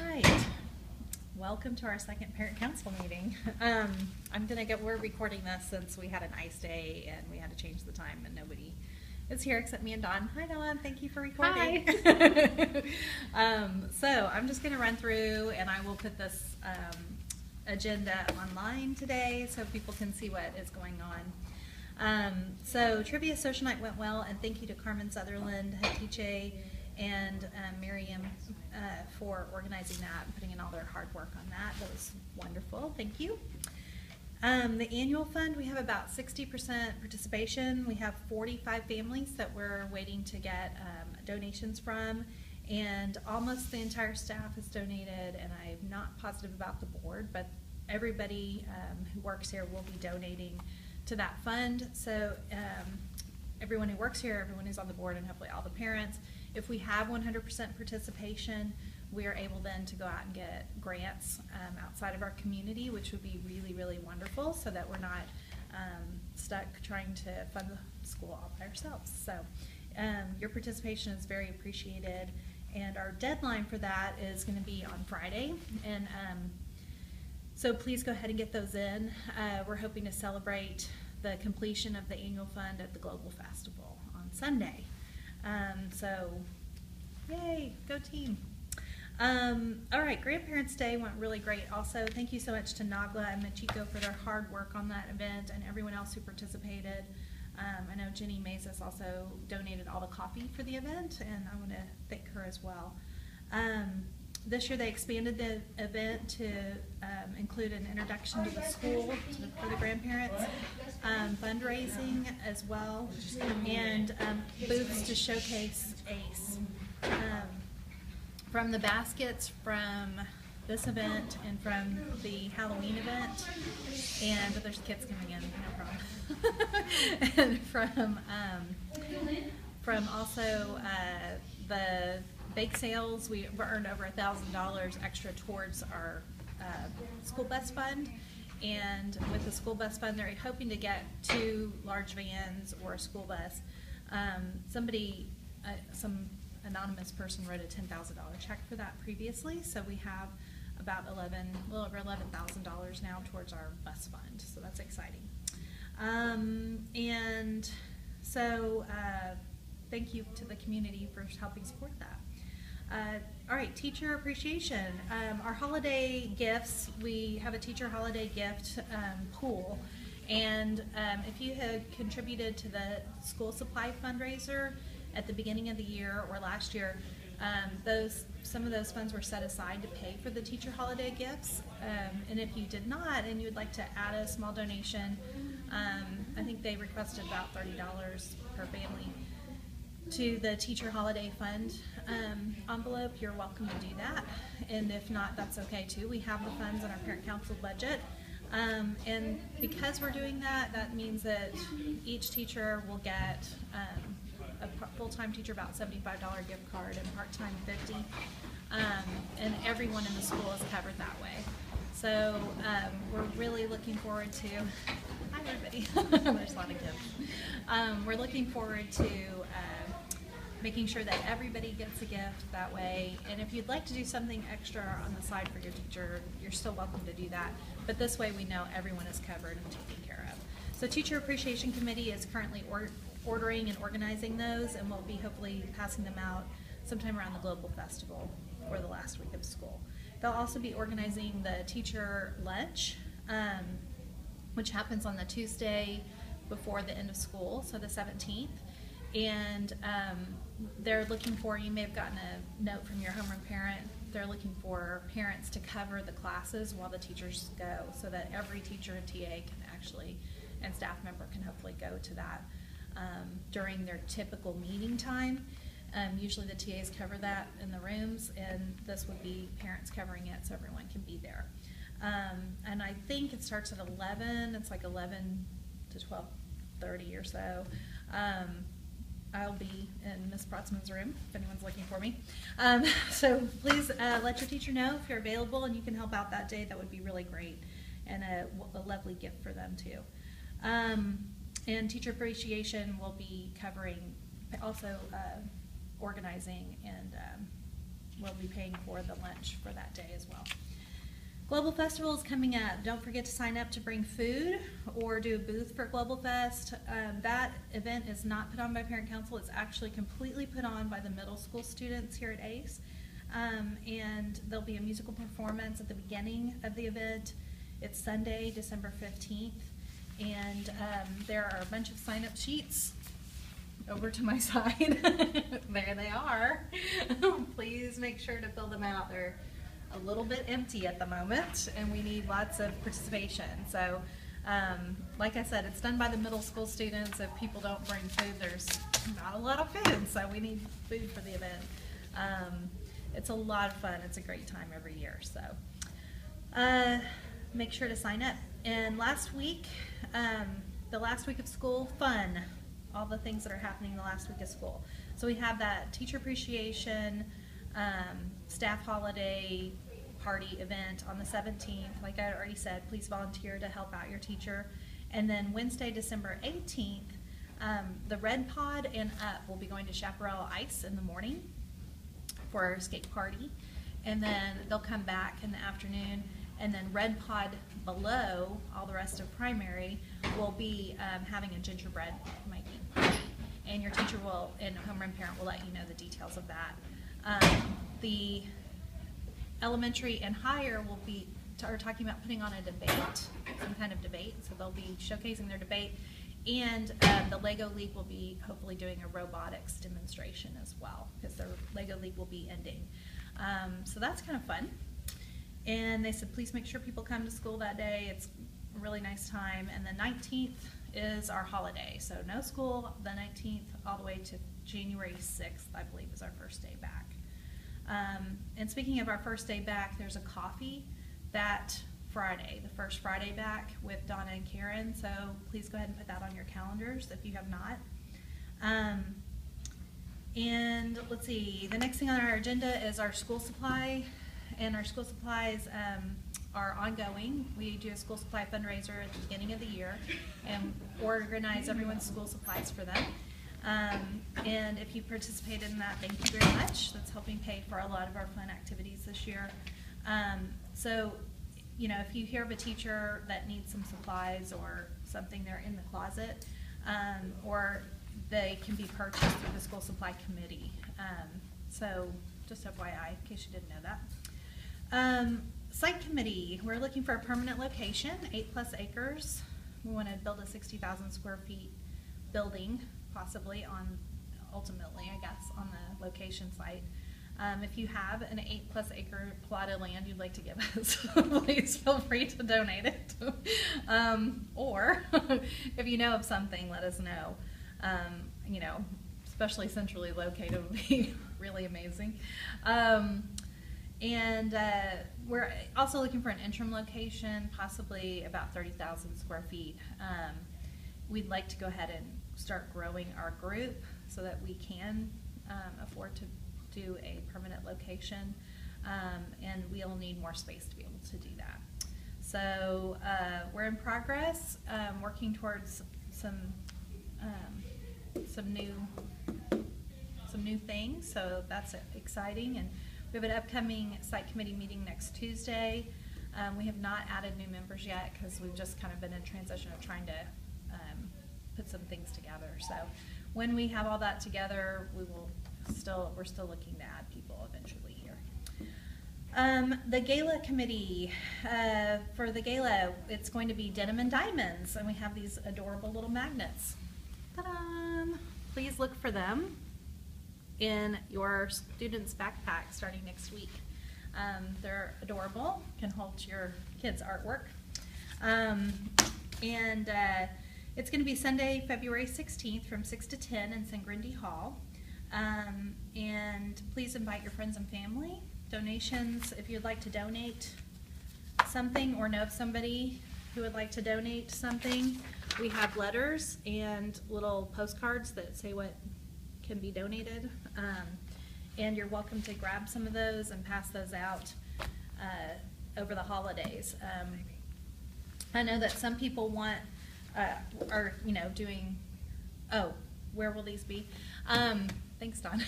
Right. Welcome to our second parent council meeting. We're recording this since we had an ice day and we had to change the time and nobody is here except me and Dawn. Hi Dawn, thank you for recording. Hi. So I'm just gonna run through and I will put this agenda online today so people can see what is going on. So Trivia Social Night went well, and thank you to Carmen Sutherland, Hatice, and Miriam for organizing that and putting in all their hard work on that. That was wonderful. Thank you. The annual fund, we have about 60% participation. We have 45 families that we're waiting to get donations from, and almost the entire staff has donated, and I'm not positive about the board, but everybody who works here will be donating to that fund. So everyone who works here, everyone who's on the board, and hopefully all the parents, if we have 100% participation, we are able then to go out and get grants outside of our community, which would be really, really wonderful, so that we're not stuck trying to fund the school all by ourselves. So your participation is very appreciated, and our deadline for that is going to be on Friday, and so please go ahead and get those in. We're hoping to celebrate the completion of the annual fund at the Global Festival on Sunday. So yay, go team. All right, Grandparents' Day went really great also. Thank you so much to Nagla and Machiko for their hard work on that event and everyone else who participated. I know Jenny Mazes also donated all the coffee for the event, and I want to thank her as well. This year they expanded the event to include an introduction to the school for the grandparents, fundraising as well, and booths to showcase ACE. From the baskets from this event and from the Halloween event, and there's kids coming in, no problem. And from also the bake sales, we earned over $1,000 extra towards our school bus fund. And with the school bus fund, they're hoping to get 2 large vans or a school bus. Some anonymous person wrote a $10,000 check for that previously, so we have about a little over $11,000 now towards our bus fund, so that's exciting. And so thank you to the community for helping support that. All right, teacher appreciation. Our holiday gifts, we have a teacher holiday gift pool, and if you had contributed to the school supply fundraiser at the beginning of the year or last year, some of those funds were set aside to pay for the teacher holiday gifts. And if you did not and you would like to add a small donation, I think they requested about $30 per family to the teacher holiday fund envelope, you're welcome to do that. And if not, that's okay too. We have the funds in our parent council budget. And because we're doing that, that means that each teacher will get a full-time teacher about $75 gift card and part-time $50, and everyone in the school is covered that way. So we're really looking forward to, hi everybody, there's a lot of kids. We're looking forward to making sure that everybody gets a gift that way, and if you'd like to do something extra on the side for your teacher, you're still welcome to do that, but this way we know everyone is covered and taken care of. So Teacher Appreciation Committee is currently ordering and organizing those, and we'll be hopefully passing them out sometime around the Global Festival or the last week of school. They'll also be organizing the teacher lunch, which happens on the Tuesday before the end of school, so the 17th. And they're looking for, you may have gotten a note from your homeroom parent, they're looking for parents to cover the classes while the teachers go, so that every teacher and TA can actually, and staff member can hopefully go to that during their typical meeting time. Usually the TAs cover that in the rooms, and this would be parents covering it so everyone can be there. And I think it starts at 11, it's like 11 to 12:30 or so. I'll be in Miss Protzman's room if anyone's looking for me. So please let your teacher know if you're available and you can help out that day. That would be really great, and a lovely gift for them too. And Teacher Appreciation will be covering also organizing and we'll be paying for the lunch for that day as well. Global Festival is coming up. Don't forget to sign up to bring food or do a booth for Global Fest. That event is not put on by Parent Council. It's actually completely put on by the middle school students here at ACE. And there'll be a musical performance at the beginning of the event. It's Sunday, December 15th. And there are a bunch of sign-up sheets over to my side. There they are. Please make sure to fill them out. They're a little bit empty at the moment, and we need lots of participation. So, like I said, it's done by the middle school students. If people don't bring food, there's not a lot of food, so we need food for the event. It's a lot of fun. It's a great time every year. So, make sure to sign up. And last week, the last week of school, fun. All the things that are happening the last week of school. So we have that teacher appreciation, staff holiday party event on the 17th. Like I already said, please volunteer to help out your teacher. And then Wednesday, December 18th, the Red Pod and Up will be going to Chaparral Ice in the morning for our skate party. And then they'll come back in the afternoon. And then Red Pod below, all the rest of primary, will be having a gingerbread making party. And your teacher will, and homeroom parent will let you know the details of that. The elementary and higher will be are talking about putting on a debate, some kind of debate. So they'll be showcasing their debate. And the Lego League will be hopefully doing a robotics demonstration as well, because their Lego League will be ending. So that's kind of fun. And they said, please make sure people come to school that day. It's a really nice time. And the 19th is our holiday. So no school the 19th all the way to January 6th, I believe, is our first day back. And speaking of our first day back, there's a coffee that Friday, the first Friday back with Donna and Karen. So please go ahead and put that on your calendars if you have not. And let's see, the next thing on our agenda is our school supply. And our school supplies are ongoing. We do a school supply fundraiser at the beginning of the year and organize everyone's school supplies for them. And if you participated in that, thank you very much. That's helping pay for a lot of our fun activities this year. So, you know, if you hear of a teacher that needs some supplies or something, they're in the closet, or they can be purchased through the school supply committee. So just FYI, in case you didn't know that. Site committee, we're looking for a permanent location, 8+ acres. We want to build a 60,000 square feet building, possibly ultimately, I guess, on the location site. If you have an 8+ acre plot of land you'd like to give us, please feel free to donate it. Or if you know of something, let us know. You know, especially centrally located would be really amazing. And we're also looking for an interim location, possibly about 30,000 square feet. We'd like to go ahead and start growing our group so that we can afford to do a permanent location, and we'll need more space to be able to do that. So we're in progress, working towards some new things, so that's exciting. And we have an upcoming site committee meeting next Tuesday. We have not added new members yet because we've just kind of been in transition of trying to put some things together. So when we have all that together, we're still looking to add people eventually here. The gala committee, for the gala, it's going to be Denim and Diamonds, and we have these adorable little magnets. Ta-da! Please look for them in your students' backpack starting next week. They're adorable, can hold your kids' artwork. It's going to be Sunday, February 16th from 6 to 10 in San Grindy Hall. And please invite your friends and family. Donations, if you'd like to donate something or know of somebody who would like to donate something, we have letters and little postcards that say what can be donated. And you're welcome to grab some of those and pass those out over the holidays. I know that some people are doing, where will these be? Thanks, Don.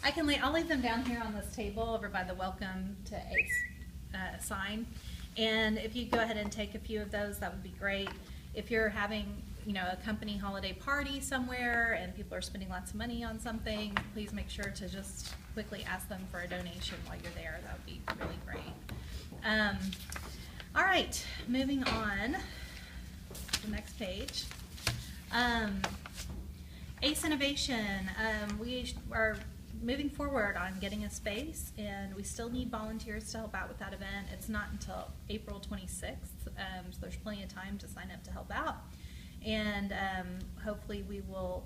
I'll leave them down here on this table over by the welcome to ACE sign. And if you go ahead and take a few of those, that would be great. If you're having, a company holiday party somewhere and people are spending lots of money on something, please make sure to just quickly ask them for a donation while you're there. That would be really great. All right, moving on to the next page. ACE Innovation, we are moving forward on getting a space, and we still need volunteers to help out with that event. It's not until April 26th, so there's plenty of time to sign up to help out. And hopefully it will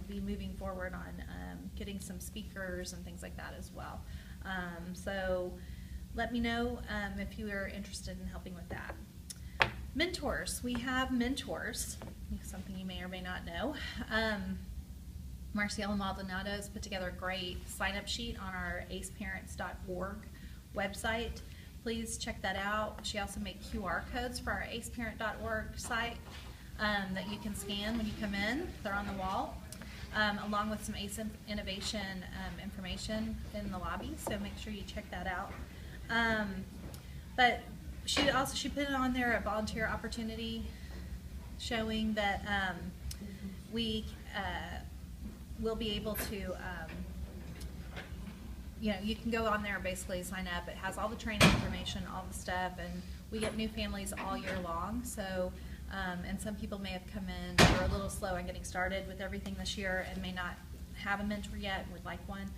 be moving forward on getting some speakers and things like that as well. So let me know if you are interested in helping with that. Mentors. We have mentors, something you may or may not know. Marciela Maldonado has put together a great sign-up sheet on our aceparents.org website. Please check that out. She also made QR codes for our aceparent.org site that you can scan when you come in. They're on the wall, along with some ACE Innovation information in the lobby, so make sure you check that out. But she put it on there, a volunteer opportunity, showing that we will be able to, you can go on there and basically sign up. It has all the training information, all the stuff, and we get new families all year long. So, and some people may have come in who are a little slow on getting started with everything this year and may not have a mentor yet and would like one.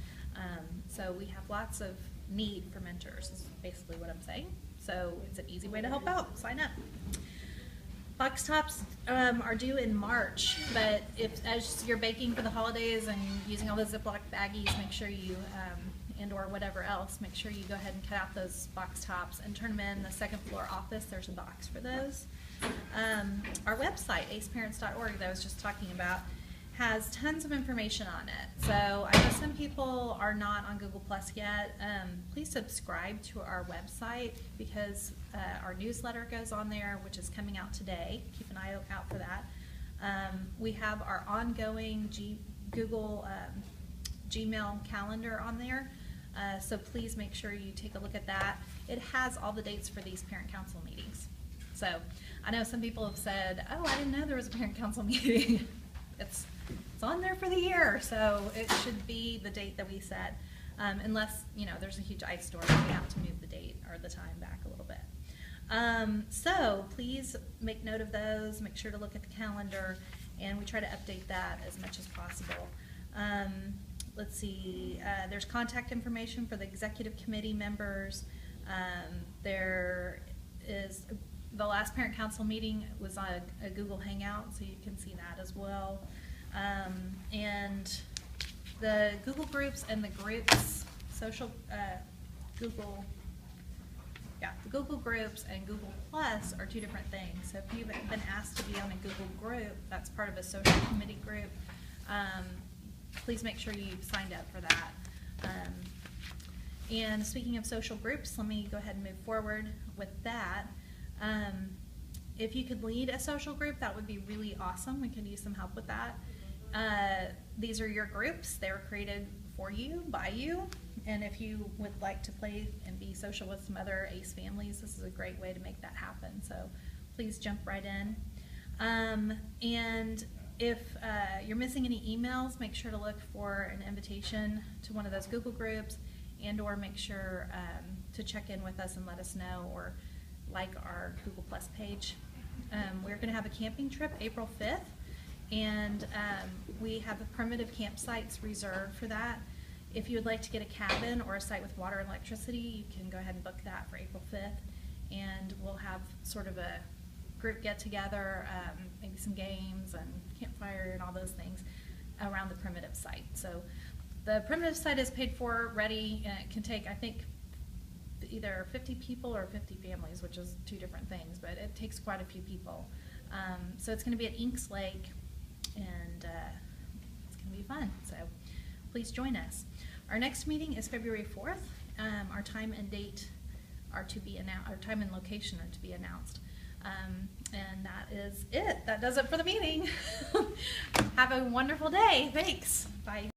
So we have lots of need for mentors, is basically what I'm saying. So it's an easy way to help out. Sign up. Box tops are due in March, but as you're baking for the holidays and using all the Ziploc baggies, make sure you, and or whatever else, make sure you go ahead and cut out those box tops and turn them in the second floor office. There's a box for those. Our website, aceparents.org, that I was just talking about, has tons of information on it. So I know some people are not on Google Plus yet. Please subscribe to our website because our newsletter goes on there, which is coming out today. Keep an eye out for that. We have our ongoing Google Gmail calendar on there. So please make sure you take a look at that. It has all the dates for these parent council meetings. So I know some people have said, oh, I didn't know there was a parent council meeting. It's on there for the year, so it should be the date that we set, unless there's a huge ice storm and we have to move the date or the time back a little bit. So please make note of those. Make sure to look at the calendar, and we try to update that as much as possible. Let's see. There's contact information for the executive committee members. There is. The last parent council meeting was on a Google Hangout, so you can see that as well. And the Google groups and the groups, the Google groups and Google Plus are two different things. So if you've been asked to be on a Google group, that's part of a social committee group, please make sure you've signed up for that. And speaking of social groups, let me go ahead and move forward with that. If you could lead a social group, that would be really awesome. We could use some help with that. These are your groups. They were created for you, by you. And if you would like to play and be social with some other ACE families, this is a great way to make that happen. So please jump right in. And if you're missing any emails, make sure to look for an invitation to one of those Google groups, and or make sure to check in with us and let us know, or like our Google Plus page. We're going to have a camping trip April 5th, and we have primitive campsites reserved for that. If you would like to get a cabin or a site with water and electricity, you can go ahead and book that for April 5th, and we'll have sort of a group get-together, maybe some games and campfire and all those things around the primitive site. So the primitive site is paid for, ready, and it can take, I think, either 50 people or 50 families, which is two different things, but it takes quite a few people. So it's going to be at Inks Lake, and it's going to be fun. So please join us. Our next meeting is February 4th. Our time and date are to be announced. Our time and location are to be announced. And that is it. That does it for the meeting. Have a wonderful day. Thanks. Bye.